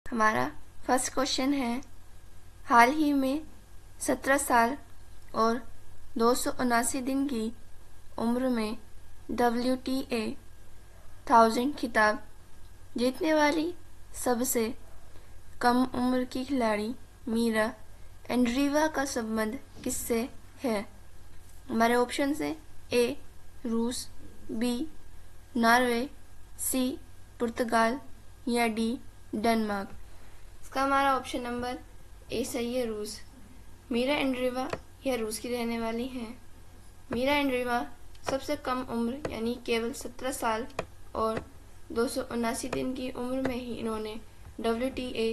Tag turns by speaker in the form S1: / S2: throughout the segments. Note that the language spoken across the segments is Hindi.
S1: हमारा फर्स्ट क्वेश्चन है, हाल ही में 17 साल और 279 दिन की उम्र में WTA 1000 खिताब जीतने वाली सबसे कम उम्र की खिलाड़ी मीरा एंड्रीवा का संबंध किससे है? हमारे ऑप्शन है ए रूस, बी नॉर्वे, सी पुर्तगाल या डी डेनमार्क। इसका हमारा ऑप्शन नंबर ए सही है, रूस। मीरा एंड्रीवा यह रूस की रहने वाली हैं। मीरा एंड्रीवा सबसे कम उम्र यानी केवल 17 साल और 279 दिन की उम्र में ही इन्होंने WTA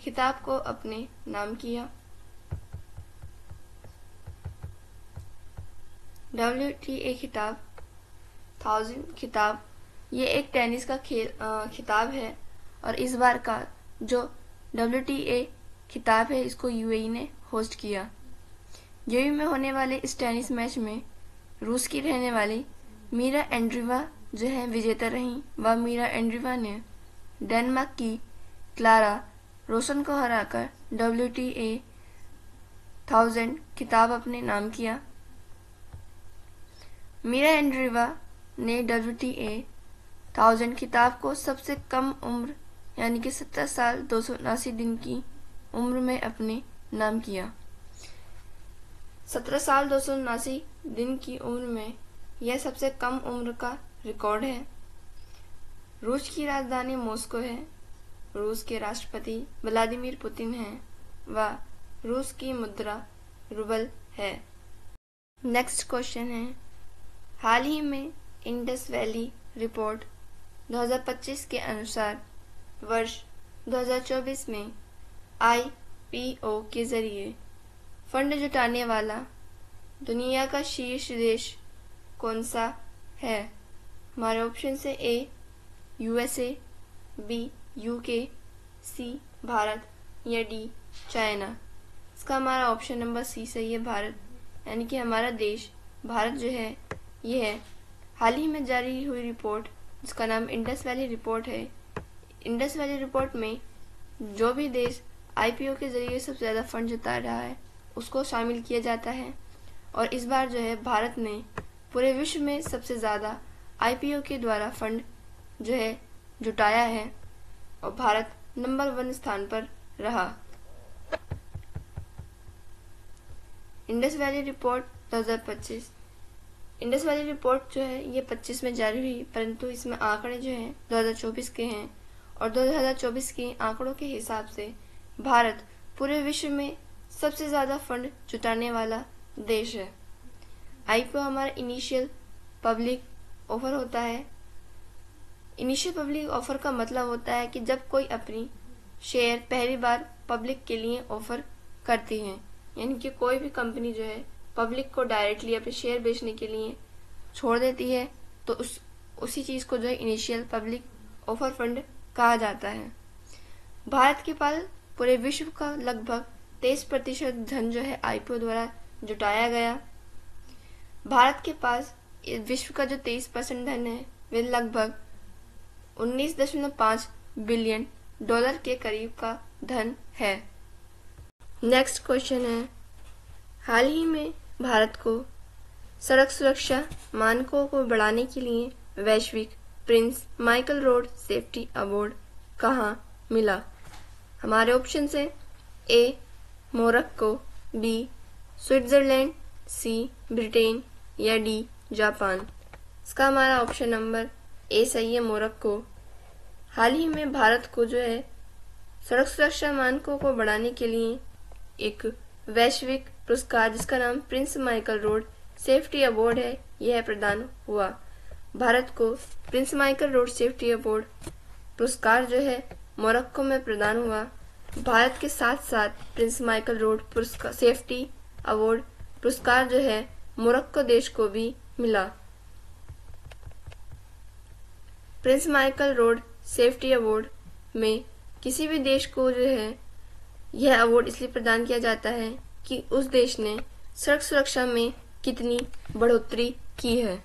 S1: खिताब को अपने नाम किया। WTA खिताब 1000 खिताब ये एक टेनिस का खिताब है और इस बार का जो WTA खिताब है इसको UAE ने होस्ट किया। UAE में होने वाले इस टेनिस मैच में रूस की रहने वाली मीरा एंड्रीवा जो है विजेता रहीं। वह मीरा एंड्रीवा ने डेनमार्क की क्लारा रोसन को हराकर WTA 1000 खिताब अपने नाम किया। मीरा एंड्रीवा ने WTA 1000 खिताब को सबसे कम उम्र यानी कि 17 साल 279 दिन की उम्र में अपने नाम किया। 17 साल 279 दिन की उम्र में यह सबसे कम उम्र का रिकॉर्ड है। रूस की राजधानी मॉस्को है। रूस के राष्ट्रपति व्लादिमीर पुतिन हैं व रूस की मुद्रा रूबल है। नेक्स्ट क्वेश्चन है, हाल ही में इंडस वैली रिपोर्ट 2025 के अनुसार वर्ष 2024 में IPO के जरिए फंड जुटाने वाला दुनिया का शीर्ष देश कौन सा है? हमारे ऑप्शन से ए USA, बी UK, सी भारत या डी चाइना। इसका हमारा ऑप्शन नंबर सी सही है, भारत। यानी कि हमारा देश भारत जो है ये है। हाल ही में जारी हुई रिपोर्ट जिसका नाम इंडस वैली रिपोर्ट है। इंडस वैली रिपोर्ट में जो भी देश IPO के जरिए सबसे ज़्यादा फंड जुटा रहा है उसको शामिल किया जाता है और इस बार जो है भारत ने पूरे विश्व में सबसे ज़्यादा IPO के द्वारा फंड जो है जुटाया है और भारत नंबर 1 स्थान पर रहा। Indus valley report 2025। Indus valley report जो है ये 25 में जारी हुई, परंतु इसमें आंकड़े जो हैं 2024 के हैं और 2024 के आंकड़ों के हिसाब से भारत पूरे विश्व में सबसे ज़्यादा फंड जुटाने वाला देश है। IPO हमारा इनिशियल पब्लिक ऑफर होता है। इनिशियल पब्लिक ऑफर का मतलब होता है कि जब कोई अपनी शेयर पहली बार पब्लिक के लिए ऑफर करती है, यानी कि कोई भी कंपनी जो है पब्लिक को डायरेक्टली अपने शेयर बेचने के लिए छोड़ देती है तो उसी चीज़ को जो है इनिशियल पब्लिक ऑफर फंड कहा जाता है। भारत के पास पूरे विश्व का लगभग 23% धन जो है IPO द्वारा जुटाया गया। भारत के पास विश्व का जो 23% धन है वे लगभग 19.5 बिलियन डॉलर के करीब का धन है। नेक्स्ट क्वेश्चन है, हाल ही में भारत को सड़क सुरक्षा मानकों को बढ़ाने के लिए वैश्विक Prince Michael road safety award कहाँ मिला? हमारे ऑप्शन से ए मोरक्को, बी स्विट्जरलैंड, सी ब्रिटेन या डी जापान। इसका हमारा ऑप्शन नंबर ए सही है, मोरक्को। हाल ही में भारत को जो है सड़क सुरक्षा मानकों को बढ़ाने के लिए एक वैश्विक पुरस्कार जिसका नाम Prince Michael road safety award है यह प्रदान हुआ। भारत को Prince Michael road safety award पुरस्कार जो है मोरक्को में प्रदान हुआ। भारत के साथ साथ Prince Michael road safety award पुरस्कार जो है मोरक्को देश को भी मिला। Prince Michael road safety award में किसी भी देश को जो है यह अवार्ड इसलिए प्रदान किया जाता है कि उस देश ने सड़क सुरक्षा में कितनी बढ़ोतरी की है।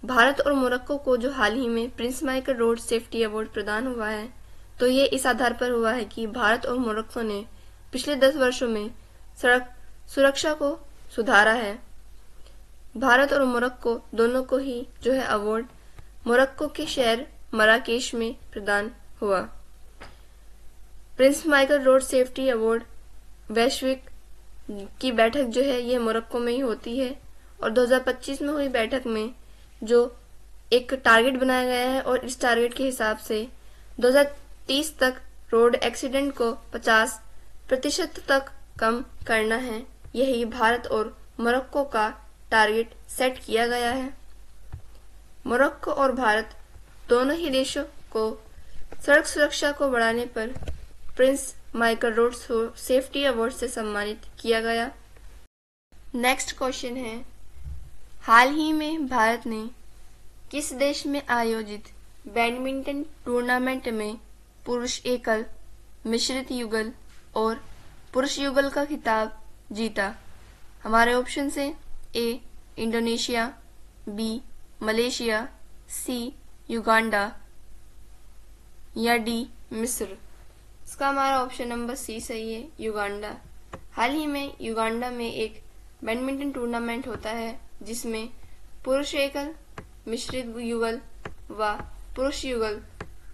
S1: भारत और मोरक्को को जो हाल ही में Prince Michael road safety award प्रदान हुआ है तो ये इस आधार पर हुआ है कि भारत और मोरक्को ने पिछले 10 वर्षों में सड़क सुरक्षा को सुधारा है। भारत और मोरक्को दोनों को ही जो है अवार्ड मोरक्को के शहर मराकेश में प्रदान हुआ। Prince Michael road safety award वैश्विक की बैठक जो है ये मोरक्को में ही होती है और 2025 में हुई बैठक में जो एक टारगेट बनाया गया है और इस टारगेट के हिसाब से 2030 तक रोड एक्सीडेंट को 50% तक कम करना है। यही भारत और मोरक्को का टारगेट सेट किया गया है। मोरक्को और भारत दोनों ही देशों को सड़क सुरक्षा को बढ़ाने पर Prince Michael road safety award से सम्मानित किया गया। नेक्स्ट क्वेश्चन है, हाल ही में भारत ने किस देश में आयोजित बैडमिंटन टूर्नामेंट में पुरुष एकल, मिश्रित युगल और पुरुष युगल का खिताब जीता? हमारे ऑप्शन है ए इंडोनेशिया, बी मलेशिया, सी युगांडा या डी मिस्र। इसका हमारा ऑप्शन नंबर सी सही है, युगांडा। हाल ही में युगांडा में एक बैडमिंटन टूर्नामेंट होता है जिसमें पुरुष एकल, मिश्रित युगल व पुरुष युगल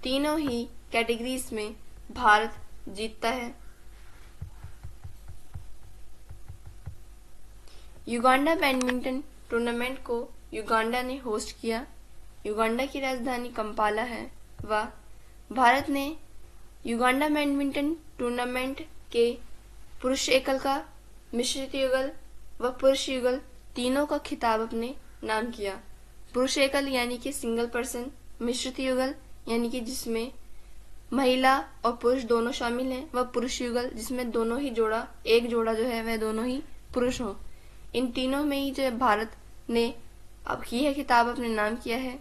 S1: तीनों ही कैटेगरीज में भारत जीतता है। युगांडा बैडमिंटन टूर्नामेंट को युगांडा ने होस्ट किया। युगांडा की राजधानी कंपाला है व भारत ने युगांडा बैडमिंटन टूर्नामेंट के पुरुष एकल का, मिश्रित युगल व पुरुष युगल तीनों का खिताब अपने नाम किया। पुरुष एकल यानी कि सिंगल पर्सन, मिश्रित युगल यानी कि जिसमें महिला और पुरुष दोनों शामिल हैं, व पुरुष युगल जिसमें दोनों ही जोड़ा, एक जोड़ा जो है वह दोनों ही पुरुष हों। इन तीनों में ही जो है भारत ने अब यह खिताब अपने नाम किया है।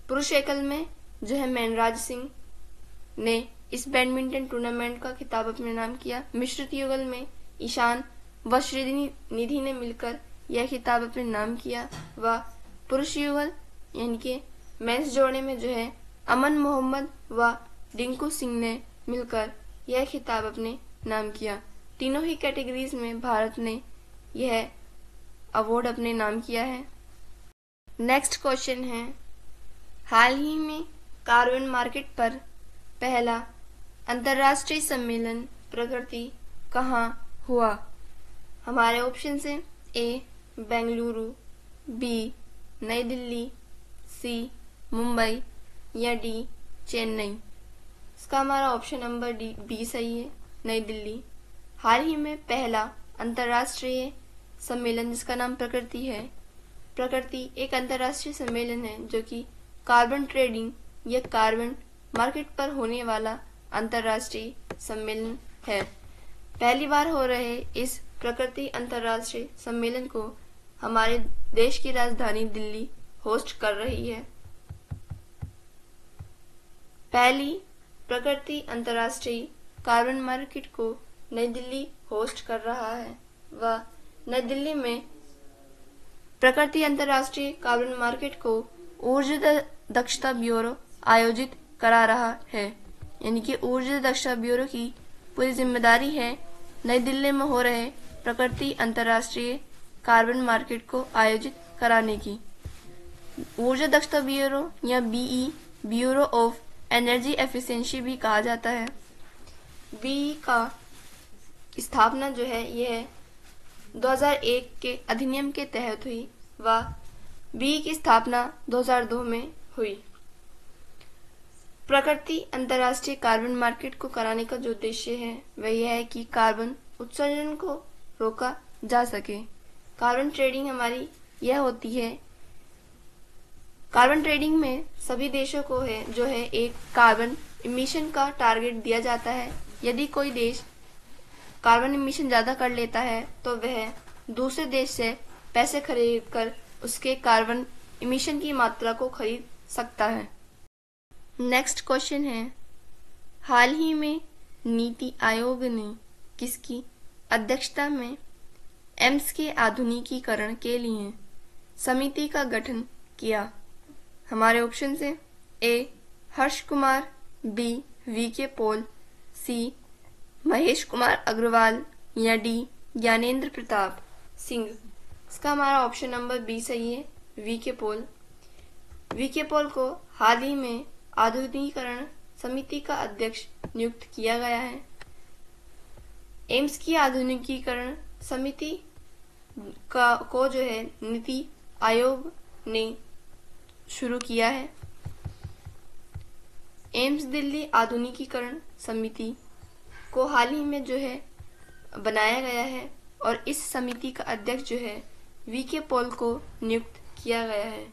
S1: पुरुष एकल में जो है मैनराज सिंह ने इस बैडमिंटन टूर्नामेंट का खिताब अपने नाम किया। मिश्रित युगल में ईशान व श्रीनिधि ने मिलकर यह खिताब अपने नाम किया व पुरुष युगल यानी कि मेंस जोड़े में जो है अमन मोहम्मद व डिंकू सिंह ने मिलकर यह खिताब अपने नाम किया। तीनों ही कैटेगरीज में भारत ने यह अवार्ड अपने नाम किया है। नेक्स्ट क्वेश्चन है, हाल ही में कार्बन मार्केट पर पहला अंतर्राष्ट्रीय सम्मेलन प्रकृति कहाँ हुआ? हमारे ऑप्शन है ए बेंगलुरु, बी नई दिल्ली, सी मुंबई या डी चेन्नई। इसका हमारा ऑप्शन नंबर डी बी सही है, नई दिल्ली। हाल ही में पहला अंतर्राष्ट्रीय सम्मेलन जिसका नाम प्रकृति है। प्रकृति एक अंतर्राष्ट्रीय सम्मेलन है जो कि कार्बन ट्रेडिंग या कार्बन मार्केट पर होने वाला अंतर्राष्ट्रीय सम्मेलन है। पहली बार हो रहे इस प्रकृति अंतर्राष्ट्रीय सम्मेलन को हमारे देश की राजधानी दिल्ली होस्ट कर रही है। पहली प्रकृति अंतर्राष्ट्रीय कार्बन मार्केट को नई दिल्ली होस्ट कर रहा है व नई दिल्ली में प्रकृति अंतर्राष्ट्रीय कार्बन मार्केट को ऊर्जा दक्षता ब्यूरो आयोजित करा रहा है। यानी कि ऊर्जा दक्षता ब्यूरो की पूरी जिम्मेदारी है नई दिल्ली में हो रहे प्रकृति अंतर्राष्ट्रीय कार्बन मार्केट को आयोजित कराने की। ऊर्जा दक्षता ब्यूरो या BE bureau of energy efficiency भी कहा जाता है। बीई का स्थापना जो है यह 2001 के अधिनियम के तहत हुई व बीई की स्थापना 2002 में हुई। प्रकृति अंतर्राष्ट्रीय कार्बन मार्केट को कराने का जो उद्देश्य है वह यह है कि कार्बन उत्सर्जन को रोका जा सके। कार्बन ट्रेडिंग हमारी यह होती है, कार्बन ट्रेडिंग में सभी देशों को है जो है एक कार्बन इमिशन का टारगेट दिया जाता है। यदि कोई देश कार्बन इमिशन ज्यादा कर लेता है तो वह दूसरे देश से पैसे खरीद कर उसके कार्बन इमिशन की मात्रा को खरीद सकता है। नेक्स्ट क्वेश्चन है, हाल ही में नीति आयोग ने किसकी अध्यक्षता में एम्स के आधुनिकीकरण के लिए समिति का गठन किया? हमारे ऑप्शन है ए Harsh Kumar, B VK. Paul, सी. महेश कुमार अग्रवाल या डी. ज्ञानेंद्र प्रताप सिंह। इसका हमारा ऑप्शन नंबर बी सही है, वी.के. पॉल। वी.के. पॉल को हाल ही में आधुनिकीकरण समिति का अध्यक्ष नियुक्त किया गया है। एम्स की आधुनिकीकरण समिति को जो है नीति आयोग ने शुरू किया है। एम्स दिल्ली आधुनिकीकरण समिति को हाल ही में जो है बनाया गया है और इस समिति का अध्यक्ष जो है वी.के. पॉल को नियुक्त किया गया है।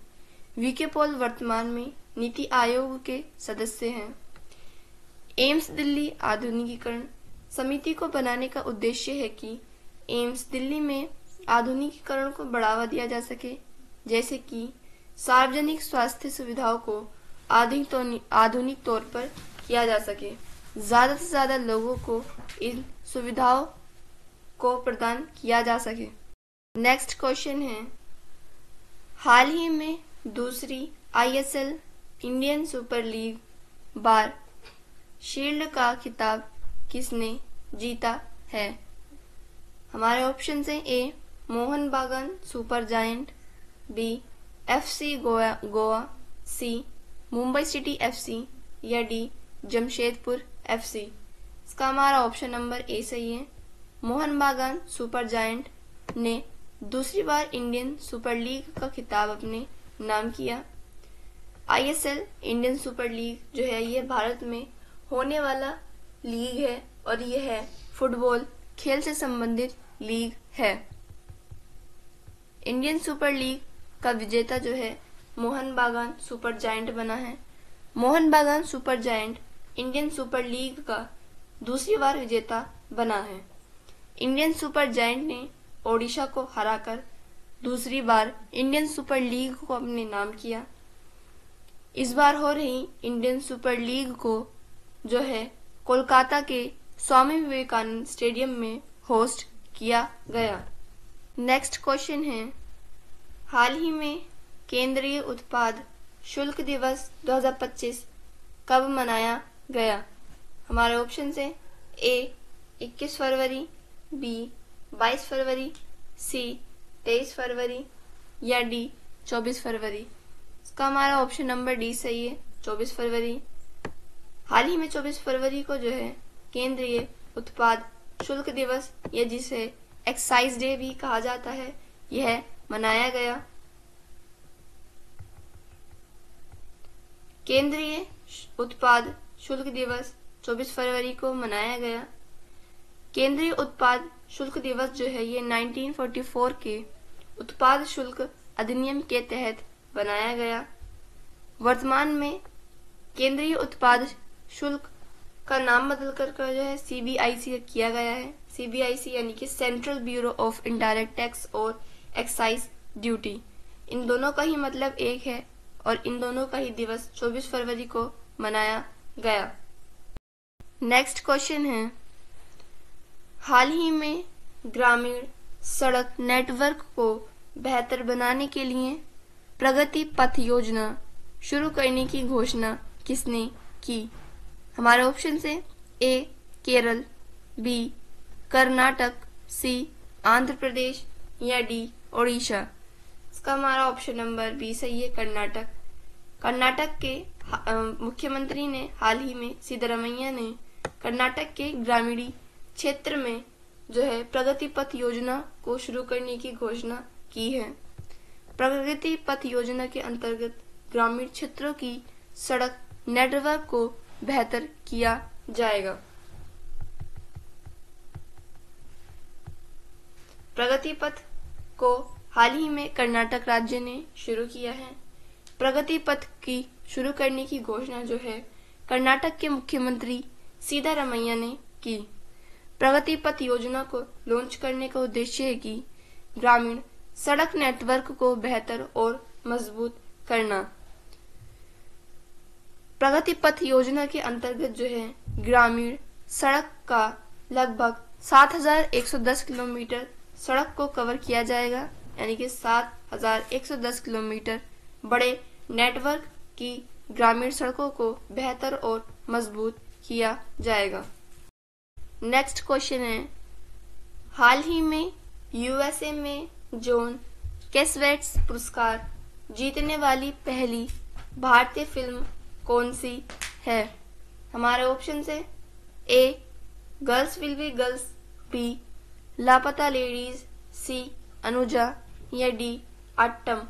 S1: वी.के. पॉल वर्तमान में नीति आयोग के सदस्य हैं। एम्स दिल्ली आधुनिकीकरण समिति को बनाने का उद्देश्य है कि एम्स दिल्ली में आधुनिकीकरण को बढ़ावा दिया जा सके, जैसे कि सार्वजनिक स्वास्थ्य सुविधाओं को आधुनिक तौर पर किया जा सके, ज्यादा से ज्यादा लोगों को इन सुविधाओं को प्रदान किया जा सके। नेक्स्ट क्वेश्चन है, हाल ही में दूसरी ISL इंडियन सुपर लीग बार शील्ड का खिताब किसने जीता है? हमारे ऑप्शन है A. Mohun Bagan Super Giant, B. FC Goa, C. Mumbai City FC या डी. जमशेदपुर FC। इसका हमारा ऑप्शन नंबर ए सही है। मोहन बागान सुपर जायंट ने दूसरी बार इंडियन सुपर लीग का खिताब अपने नाम किया। ISL इंडियन सुपर लीग जो है ये भारत में होने वाला लीग है और यह है फुटबॉल खेल से संबंधित लीग है। इंडियन सुपर लीग का विजेता जो है मोहन बागान सुपर जायंट बना है। Mohan Bagan Super giant Indian super league का दूसरी बार विजेता बना है। इंडियन सुपर जायंट ने ओडिशा को हराकर दूसरी बार इंडियन सुपर लीग को अपने नाम किया। इस बार हो रही इंडियन सुपर लीग को जो है कोलकाता के स्वामी विवेकानंद स्टेडियम में होस्ट किया गया। नेक्स्ट क्वेश्चन है, हाल ही में केंद्रीय उत्पाद शुल्क दिवस 2025 कब मनाया गया? हमारे ऑप्शन है ए. 21 फरवरी, बी. 22 फरवरी, सी. 23 फरवरी या डी. 24 फरवरी। इसका हमारा ऑप्शन नंबर डी सही है, 24 फरवरी। हाल ही में 24 फरवरी को जो है केंद्रीय उत्पाद शुल्क दिवस या जिसे एक्साइज डे भी कहा जाता है यह मनाया गया। केंद्रीय उत्पाद शुल्क दिवस 24 फरवरी को मनाया गया। केंद्रीय उत्पाद शुल्क दिवस जो है ये 1944 के उत्पाद शुल्क अधिनियम के तहत बनाया गया। वर्तमान में केंद्रीय उत्पाद शुल्क का नाम बदलकर जो है CBIC किया गया है। CBIC यानी कि central bureau of indirect tax और एक्साइज ड्यूटी। इन दोनों का ही मतलब एक है और इन दोनों का ही दिवस 24 फरवरी को मनाया गया। नेक्स्ट क्वेश्चन है, हाल ही में ग्रामीण सड़क नेटवर्क को बेहतर बनाने के लिए प्रगति पथ योजना शुरू करने की घोषणा किसने की? हमारे ऑप्शन है ए. केरल, बी. कर्नाटक, सी. आंध्र प्रदेश या डी. ओडिशा। इसका हमारा ऑप्शन नंबर बी सही है, कर्नाटक। कर्नाटक के मुख्यमंत्री ने हाल ही में सिद्धरामैया ने कर्नाटक के ग्रामीण क्षेत्र में जो है प्रगति पथ योजना को शुरू करने की घोषणा की है। प्रगति पथ योजना के अंतर्गत ग्रामीण क्षेत्रों की सड़क नेटवर्क को बेहतर किया जाएगा। प्रगति पथ को हाल ही में कर्नाटक राज्य ने शुरू किया है। प्रगति पथ की शुरू करने की घोषणा जो है कर्नाटक के मुख्यमंत्री सिद्धरामैया ने की। प्रगति पथ योजना को लॉन्च करने का उद्देश्य है कि ग्रामीण सड़क नेटवर्क को बेहतर और मजबूत करना। प्रगति पथ योजना के अंतर्गत जो है ग्रामीण सड़क का लगभग 7,110 किलोमीटर सड़क को कवर किया जाएगा, यानी कि 7,110 किलोमीटर बड़े नेटवर्क की ग्रामीण सड़कों को बेहतर और मजबूत किया जाएगा। नेक्स्ट क्वेश्चन है, हाल ही में यूएसए में जॉन कैसवेट्स पुरस्कार जीतने वाली पहली भारतीय फिल्म कौन सी है? हमारे ऑप्शन है A Girls Will Be Girls, B Laapataa Ladies, C Anuja या डी आट्टम।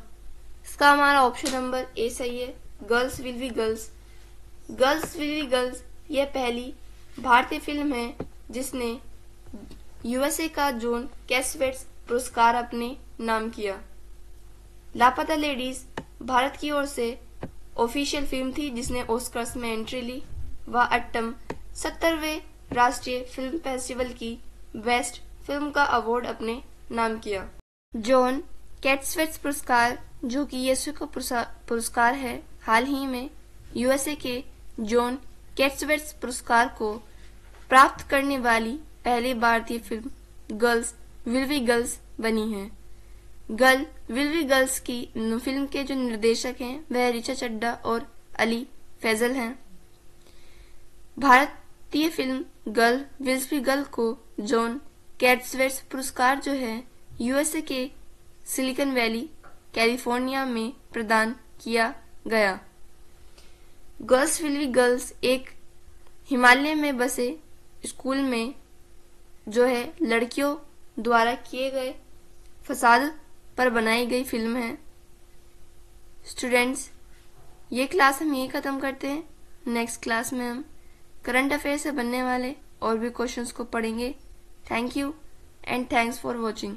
S1: इसका हमारा ऑप्शन नंबर ए सही है, girls Will Be girls. Girls Will Be girls यह पहली भारतीय फिल्म है जिसने यूएसए का जॉन कैसवेट्स पुरस्कार अपने नाम किया। लापता लेडीज भारत की ओर से ऑफिशियल फिल्म थी जिसने ऑस्कर्स में एंट्री ली। वह अट्टम 70वें राष्ट्रीय फिल्म फेस्टिवल की बेस्ट फिल्म का अवार्ड अपने नाम किया। जॉन कैसवेट्स पुरस्कार, जो कि यीशु का पुरस्कार है, हाल ही में यूएसए के जॉन कैसवेट्स पुरस्कार को प्राप्त करने वाली पहली भारतीय film girls Will Be girls बनी है। गर्ल विल बी गर्ल्स की फिल्म के जो निर्देशक हैं वह ऋचा चड्ढा और अली फैजल हैं। भारतीय film girl will be girl को जॉन कैसवेट्स पुरस्कार जो है यूएसए के सिलिकॉन वैली कैलिफोर्निया में प्रदान किया गया। गर्ल्स विल बी गर्ल्स एक हिमालय में बसे स्कूल में जो है लड़कियों द्वारा किए गए फसाद पर बनाई गई फिल्म है। स्टूडेंट्स, ये क्लास हम यही खत्म करते हैं। नेक्स्ट क्लास में हम करंट अफेयर से बनने वाले और भी क्वेश्चंस को पढ़ेंगे। Thank you and thanks for watching.